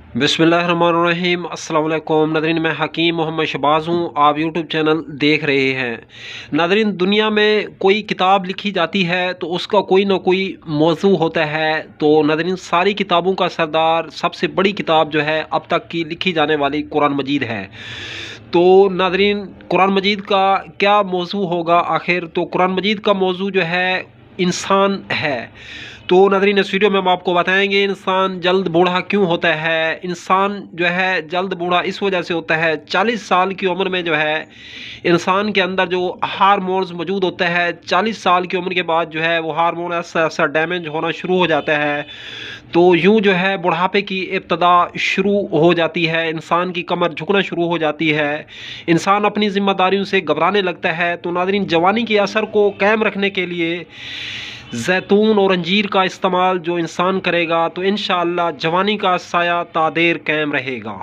बिस्मिल्लाहिर्रहमानिर्रहीम। अस्सलाम वालेकुम नादरीन, मैं हकीम मोहम्मद शहबाज हूँ। आप यूट्यूब चैनल देख रहे हैं। नादरीन, दुनिया में कोई किताब लिखी जाती है तो उसका कोई ना कोई मौजू होता है। तो नादरीन, सारी किताबों का सरदार सबसे बड़ी किताब जो है अब तक की लिखी जाने वाली कुरान मजीद है। तो नादरीन, कुरान मजीद का क्या मौजू होगा आखिर? तो कुरान मजीद का मौजू जो है इंसान है। तो नादरीन, इस वीडियो में हम आपको बताएंगे इंसान जल्द बूढ़ा क्यों होता है। इंसान जो है जल्द बूढ़ा इस वजह से होता है, 40 साल की उम्र में जो है इंसान के अंदर जो हार्मोन्स मौजूद होता है, 40 साल की उम्र के बाद जो है वो हार्मोन ऐसा ऐसा डैमेज होना शुरू हो जाता है। तो यूं जो है बुढ़ापे की इब्तदा शुरू हो जाती है, इंसान की कमर झुकना शुरू हो जाती है, इंसान अपनी जिम्मेदारियों से घबराने लगता है। तो नादरीन, जवानी के असर को कायम रखने के लिए जैतून और अंजीर का इस्तेमाल जो इंसान करेगा तो इंशाअल्लाह जवानी का साया तादेर कायम रहेगा।